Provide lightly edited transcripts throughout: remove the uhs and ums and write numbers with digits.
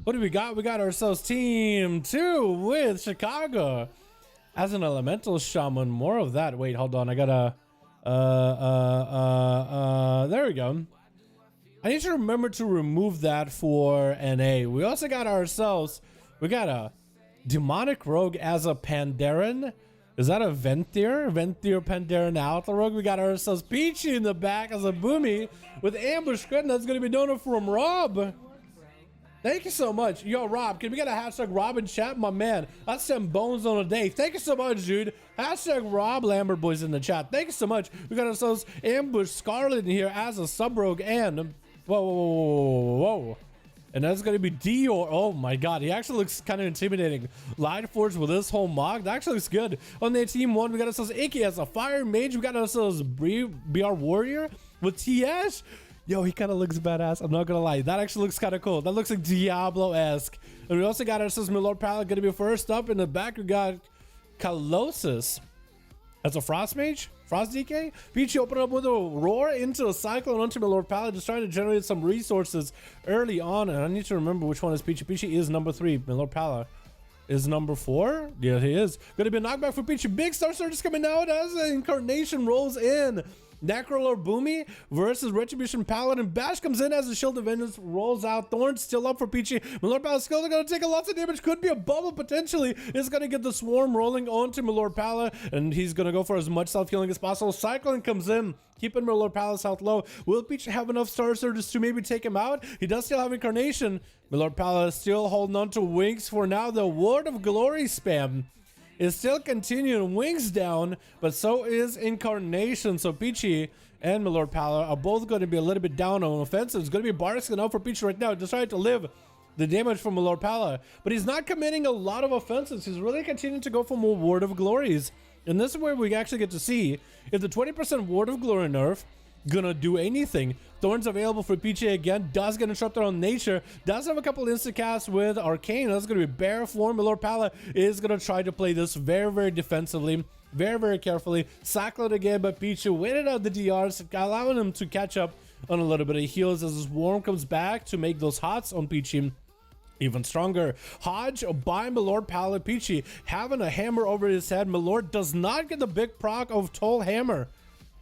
What do we got? We got ourselves team 2 with Chicago as an elemental shaman. More of that. Wait, hold on. I gotta there we go. I need to remember to remove that for NA. We also got ourselves, we got a demonic rogue as a Pandaren. Is that a Venthyr? Venthyr Pandaren Outlaw rogue. We got ourselves Peachy in the back as a Boomy with ambush crit. That's gonna be donated from Rob. Thank you so much. Yo, Rob, can we get a hashtag Rob in chat? My man, that's some bones on a day. Thank you so much, dude. Hashtag Rob Lambert boys in the chat. Thank you so much. We got ourselves Ambush Scarlet in here as a sub-rogue and... Whoa. And that's going to be Dior. Oh my god, he actually looks kind of intimidating. Lightforge with this whole mock. That actually looks good. On the team 1, we got ourselves Icky as a Fire Mage. We got ourselves BR Warrior with TS. Yo, he kind of looks badass. I'm not gonna lie. That actually looks kind of cool. That looks like Diablo-esque. And we also got ourselves Milord Palette gonna be first up. In the back, we got Colossus as a Frost Mage. Frost DK. Peachy opened up with a Roar into a Cyclone onto Milord Palette, just trying to generate some resources early on. And I need to remember which one is Peachy. Peachy is number 3. Milord Palette is number 4. Yeah, he is. Gonna be a knockback for Peachy. Big Star Surge is coming out as the Incarnation rolls in. Necrolord Boomy versus Retribution Paladin. Bash comes in as the Shield of Vengeance rolls out. Thorns still up for Peachy. Milord Palette still going to take a lot of damage. Could be a bubble potentially. Is going to get the Swarm rolling onto Milord Palette, and he's going to go for as much self-healing as possible. Cyclone comes in, keeping Milord Palace's health low. Will Peachy have enough Star Surges to maybe take him out? He does still have Incarnation. Milord Palette is still holding on to Wings for now. The Word of Glory spam is still continuing. Wings down, but so is Incarnation. So Peachy and Milord Palette are both going to be a little bit down on offensive. It's going to be Barskin out for Peachy right now, just trying to live the damage from Milord Palette. But he's not committing a lot of offensives. He's really continuing to go for more Word of Glories. And this is where we actually get to see if the 20% Word of Glory nerf gonna do anything. Thorns available for Peachy again. Does get interrupted on nature. Does have a couple insta casts with Arcane. That's gonna be bare form. Milord Palette is gonna try to play this very defensively, very carefully. Cyclone again, but Peachy waited out the DRs, allowing him to catch up on a little bit of heals as his Swarm comes back to make those hots on Peachy even stronger. Hodge by Milord Palette. Peachy having a hammer over his head. Milord does not get the big proc of Toll Hammer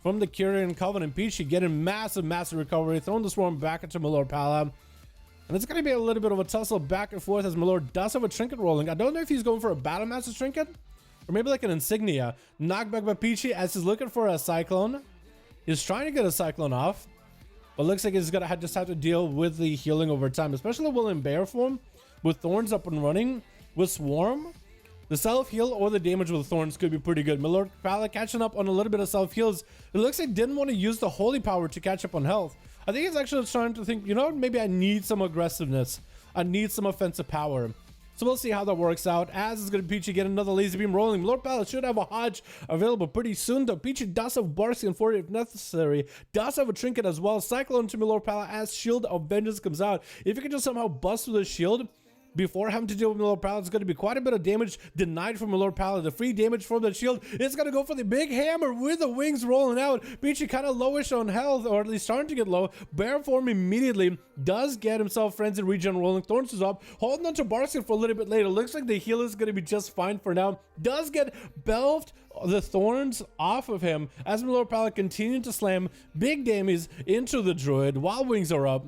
from the Kyrian Covenant. Peachy getting massive recovery, throwing the Swarm back into Milord Palette. And it's going to be a little bit of a tussle back and forth as Milord does have a trinket rolling. I don't know if he's going for a Battle Master trinket or maybe like an insignia. Knockback by Peachy as he's looking for a Cyclone. He's trying to get a Cyclone off, but looks like he's going to just have to deal with the healing over time, especially while in bear form with Thorns up and running with Swarm. The self-heal or the damage with Thorns could be pretty good. Milord Palette catching up on a little bit of self-heals. It looks like he didn't want to use the Holy Power to catch up on health. I think he's actually trying to think, you know, maybe I need some aggressiveness. I need some offensive power. So we'll see how that works out. As is going to Peachy get another Lazy Beam rolling. Milord Palette should have a Hodge available pretty soon, though. Peachy does have Barskin for it if necessary. Does have a trinket as well. Cyclone to Milord Palette as Shield of Vengeance comes out. If you can just somehow bust through the shield before having to deal with Milord Palette, it's going to be quite a bit of damage denied from Milord Palette. The free damage from the shield is going to go for the big hammer with the wings rolling out. Peachy kind of lowish on health, or at least starting to get low. Bear form immediately does get himself Frenzied Regen rolling. Thorns is up, holding on to Barskin for a little bit later. Looks like the heal is going to be just fine for now. Does get belved the Thorns off of him as Milord Palette continuing to slam big damage into the Druid while wings are up.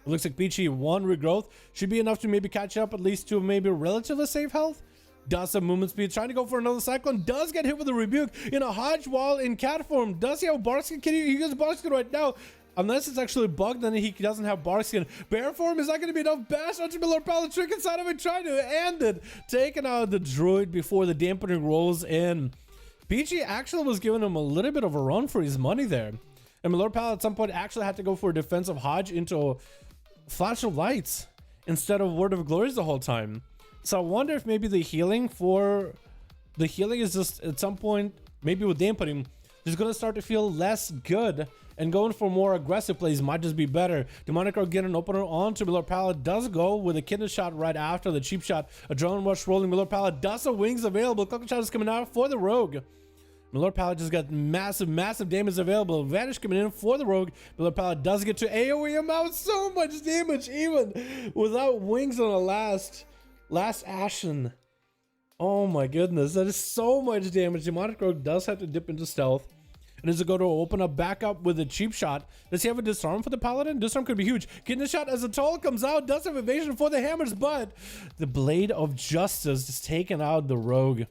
It looks like Peachy 1 regrowth should be enough to maybe catch up at least to maybe relatively safe health. Does have movement speed, trying to go for another Cyclone. Does get hit with a rebuke in a Hodge while in cat form. Does he have Barskin? Can he use Barskin right now? Unless it's actually bugged, then he doesn't have Barskin. Bear form is not going to be enough. Bash onto Milord Palette, trick inside of it, trying to end it. Taking out the Druid before the dampening rolls in. Peachy actually was giving him a little bit of a run for his money there. And Milord Palette at some point actually had to go for a defensive Hodge into Flash of Lights instead of Word of Glories the whole time. So I wonder if maybe the healing is just at some point, maybe with dampening, just gonna start to feel less good, and going for more aggressive plays might just be better. Demonic Rogue getting an opener onto Milord Palette, does go with a kidney shot right after the cheap shot. Adrenaline Rush rolling. Milord Palette does have wings available. Cloak Shot is coming out for the Rogue. Lord Paladin just got massive damage available. Vanish coming in for the rogue. Lord Paladin does get to AoE him out so much damage even without wings on the last Ashen. Oh my goodness, that is so much damage. Demonic Rogue does have to dip into stealth. And is it going to open up back up with a cheap shot? Does he have a disarm for the Paladin? Disarm could be huge. Getting the shot as the toll comes out. Does have evasion for the hammers, but the Blade of Justice is taking out the rogue.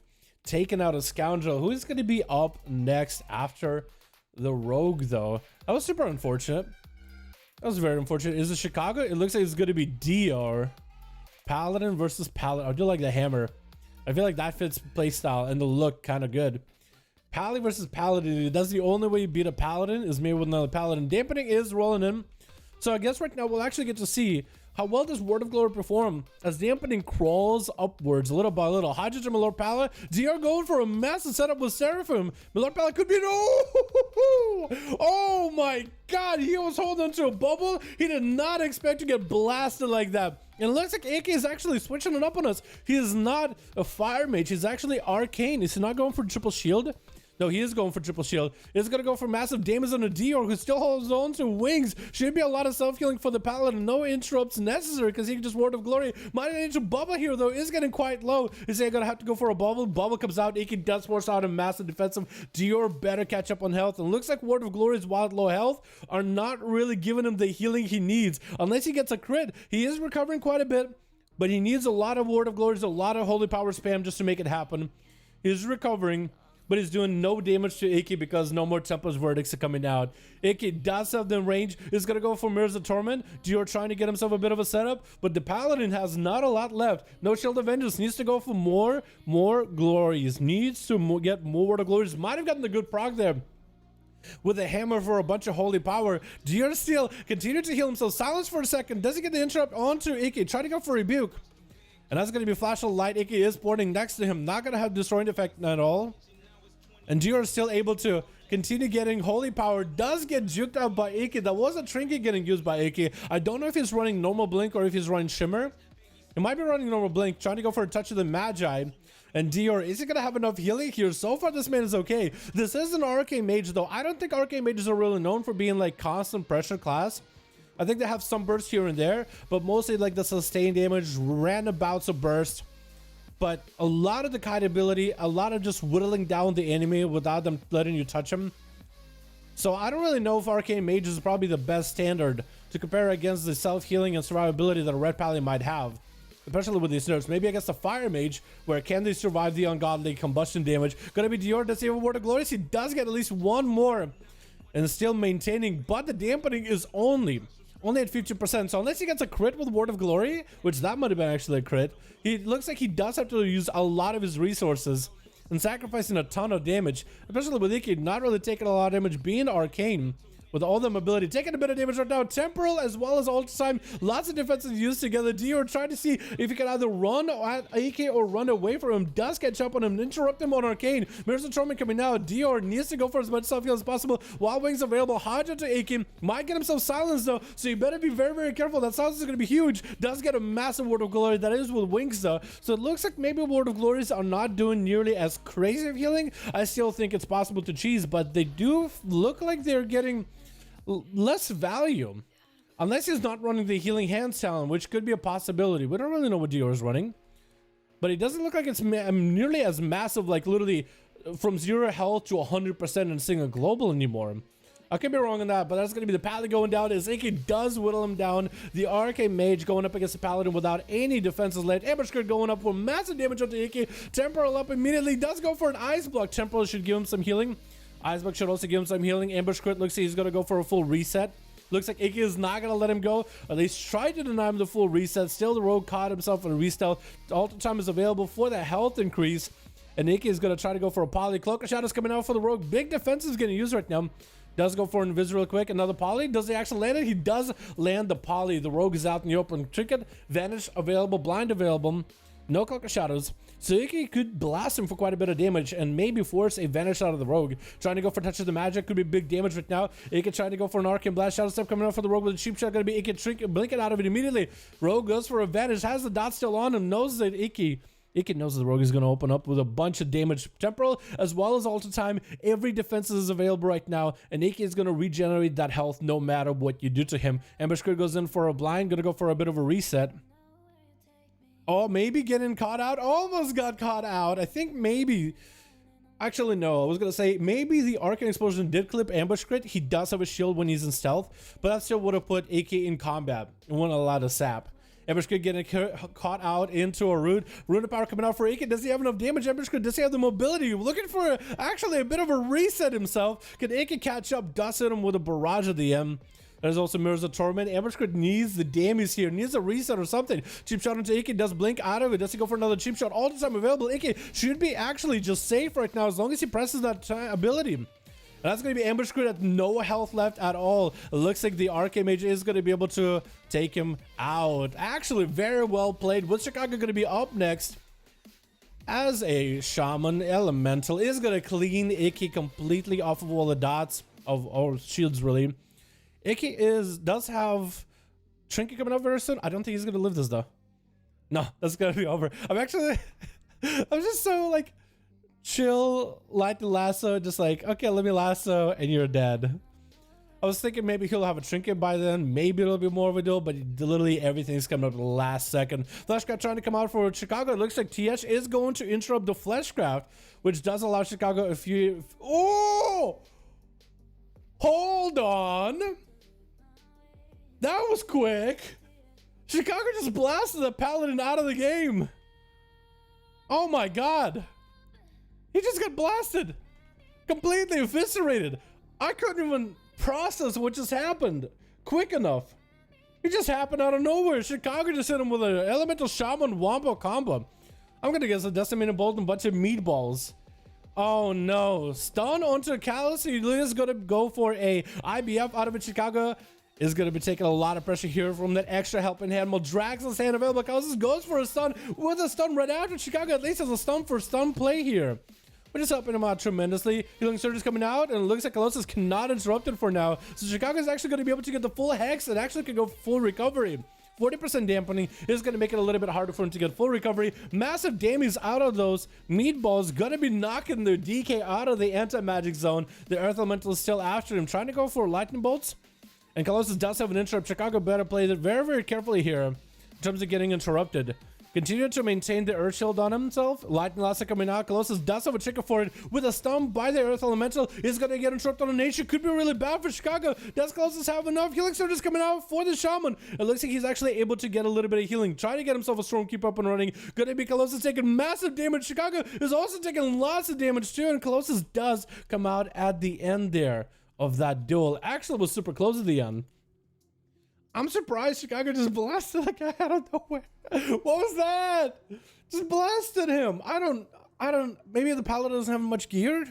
Taking out a scoundrel. Who is going to be up next after the rogue, though? That was super unfortunate. That was very unfortunate. Is it Chicago? It looks like it's going to be DR. Paladin versus Paladin. I do like the hammer. I feel like that fits playstyle and the look kind of good. Pally versus Paladin. That's the only way you beat a Paladin, is maybe with another Paladin. Dampening is rolling in. So I guess right now we'll actually get to see how well does Word of Glory perform as Dampening crawls upwards little by little. Hydrogen, Milord Pala. DR going for a massive setup with Seraphim. Milord Pala could be oh my god, he was holding onto a bubble. He did not expect to get blasted like that. And it looks like AK is actually switching it up on us. He is not a fire mage, he's actually arcane. Is he not going for triple shield? No, he is going for triple shield. He's going to go for massive damage on a Dior who still holds on to wings. Should be a lot of self-healing for the Paladin. No interrupts necessary because he can just Word of Glory. Might need to bubble here, though. Is getting quite low. Is he going to have to go for a bubble? Bubble comes out. Iki does force out a massive defensive. Dior better catch up on health. And looks like Word of Glory's wild low health are not really giving him the healing he needs. Unless he gets a crit. He is recovering quite a bit, but he needs a lot of Word of Glories, a lot of Holy Power spam just to make it happen. He's recovering, but he's doing no damage to Iki because no more Templar's Verdicts are coming out. Iki does have the range. He's going to go for Mirrors of Torment. Dior trying to get himself a bit of a setup, but the Paladin has not a lot left. No Shield of Vengeance. Needs to go for more glories. Needs to get more Word of Glories. Might have gotten the good proc there with a hammer for a bunch of holy power. Dior still continued to heal himself. Silence for a second. Does he get the interrupt onto Iki? Try to go for Rebuke. And that's going to be Flash of Light. Iki is boarding next to him. Not going to have Destroying Effect at all. And Dior is still able to continue getting holy power. Does get juked out by Iki. That was a trinket getting used by Iki. I don't know if he's running normal blink or if he's running shimmer. He might be running normal blink, trying to go for a touch of the Magi. And Dior, is he going to have enough healing here? So far, this man is okay. This is an Arcane Mage, though. I don't think Arcane Mages are really known for being like constant pressure class. I think they have some bursts here and there, but mostly like the sustained damage, random bouts of burst. But a lot of the kite ability, a lot of just whittling down the enemy without them letting you touch him. So I don't really know if Arcane Mage is probably the best standard to compare against the self-healing and survivability that a Red Pally might have. Especially with these nerfs. Maybe against a Fire Mage, where can they survive the ungodly combustion damage? Gonna be Dior. Does he have a Word of Glory? He does get at least one more. And still maintaining, but the dampening is only at 50%. So unless he gets a crit with Word of Glory, which that might have been actually a crit, he looks like he does have to use a lot of his resources and sacrificing a ton of damage, especially with Iki not really taking a lot of damage, being arcane with all the mobility, taking a bit of damage right now. Temporal as well as Ultra Time, lots of defenses used together. Dior trying to see if he can either run at AK or run away from him. Does catch up on him, interrupt him on Arcane. Mirrors of Torment coming now. Dior needs to go for as much self-heal as possible. Wild Wings available. Hydra to AK. Might get himself silenced though, so you better be very, very careful. That silence is going to be huge. Does get a massive Word of Glory. That is with Wings though. So it looks like maybe Word of Glories are not doing nearly as crazy of healing. I still think it's possible to cheese, but they do look like they're getting less value, unless he's not running the Healing Hands talent, which could be a possibility. We don't really know what Dior is running, but it doesn't look like it's nearly as massive, like literally from 0 health to 100% and seeing a global anymore. I could be wrong on that, but that's going to be the Paladin going down. As Iki does whittle him down. The Arcane Mage going up against the Paladin without any defenses left. Ambush Crit going up for massive damage onto Iki. Temporal up immediately. Does go for an Ice Block. Temporal should give him some healing. Icebox should also give him some healing. Ambush Crit looks like he's going to go for a full reset. Looks like Iki is not going to let him go. At least try to deny him the full reset. Still, the rogue caught himself in a restealth. Alter Time is available for that health increase. And Iki is going to try to go for a poly. Cloak of Shadows coming out for the rogue. Big defense is getting used right now. Does go for an invis real quick. Another poly. Does he actually land it? He does land the poly. The rogue is out in the open. Trinket, Vanish available. Blind available. No Cloak of Shadows. So Iki could blast him for quite a bit of damage and maybe force a Vanish out of the rogue. Trying to go for Touch of the Magic. Could be big damage right now. Iki trying to go for an Arcane Blast. Shadow Step coming out for the rogue with a cheap shot. Going to be Iki blink it out of it immediately. Rogue goes for a Vanish. Has the dot still on him. Knows that Iki Ike knows the rogue is going to open up with a bunch of damage temporal as well as alter time. Every defense is available right now, and Ike is going to regenerate that health no matter what you do to him. Ambush Crit goes in for a blind, going to go for a bit of a reset. Oh, maybe getting caught out. Almost got caught out. I think maybe... Actually, no. I was going to say maybe the Arcane Explosion did clip Ambush Crit. He does have a shield when he's in stealth, but that still would have put AK in combat. It wouldn't allow the sap. Ambush Crit getting caught out into a root. Rune of Power coming out for AK. Does he have enough damage? Ambush Crit, does he have the mobility? Looking for actually a bit of a reset himself. Can AK catch up? Does hit him with a barrage at the end. There's also Mirrors of Torment. Ambush Crit needs the damage here. Needs a reset or something. Cheap shot into AK. Does blink out of it. Does he go for another cheap shot? All the time available. AK should be actually just safe right now as long as he presses that ability. And that's going to be Ambush Crit at no health left at all. It looks like the Arcane Mage is going to be able to take him out. Actually, very well played. With Chicago going to be up next as a Shaman. Elemental is going to clean AK completely off of all the dots or shields, really. Ike does have Trinket coming up very soon. I don't think he's gonna live this though. No, that's gonna be over. I'm just so like chill, light the lasso, just like, okay, let me lasso and you're dead. I was thinking maybe he'll have a Trinket by then, maybe it'll be more of a duel, but literally everything's coming up at the last second. Fleshcraft trying to come out for Chicago. It looks like TH is going to interrupt the Fleshcraft, which does allow Chicago a few... Oh! Hold on! That was quick. Chicago just blasted the Paladin out of the game. Oh my god. He just got blasted. Completely eviscerated. I couldn't even process what just happened quick enough. It just happened out of nowhere. Chicago just hit him with an Elemental Shaman Wombo combo. I'm gonna guess a Decimated Bolt and a bunch of meatballs. Oh no. Stun onto Callus. He is gonna go for a IBF out of it. Chicago is going to be taking a lot of pressure here from that extra helping hand. Well, drags his hand available. Causes goes for a stun with a stun right after. Chicago at least has a stun for stun play here, which is helping him out tremendously. Healing Surge is coming out, and it looks like Colossus cannot interrupt it for now. So Chicago is actually going to be able to get the full hex and actually can go full recovery. 40% dampening is going to make it a little bit harder for him to get full recovery. Massive damage out of those meatballs. Going to be knocking their DK out of the anti-magic zone. The Earth Elemental is still after him, trying to go for lightning bolts. And Colossus does have an interrupt. Chicago better play it very, very carefully here in terms of getting interrupted. Continue to maintain the Earth Shield on himself. Lightning Lasso coming out. Colossus does have a trigger for it with a stun by the Earth Elemental. Is going to get interrupted on a nation. Could be really bad for Chicago. Does Colossus have enough? Healing Surge is coming out for the Shaman. It looks like he's actually able to get a little bit of healing. Trying to get himself a Stormkeeper up and running. Going to be Colossus taking massive damage. Chicago is also taking lots of damage too. And Colossus does come out at the end there of that duel. Actually was super close at the end. I'm surprised Chicago just blasted the guy out of nowhere. What was that? Just blasted him. I don't, maybe the Paladin doesn't have much gear,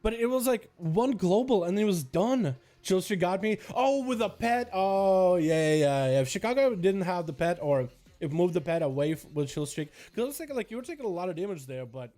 but it was like one global and it was done. Chill Streak got me. Oh, with a pet. Oh, yeah. If Chicago didn't have the pet, or if moved the pet away with Chill Streak, because it was like you were taking a lot of damage there, but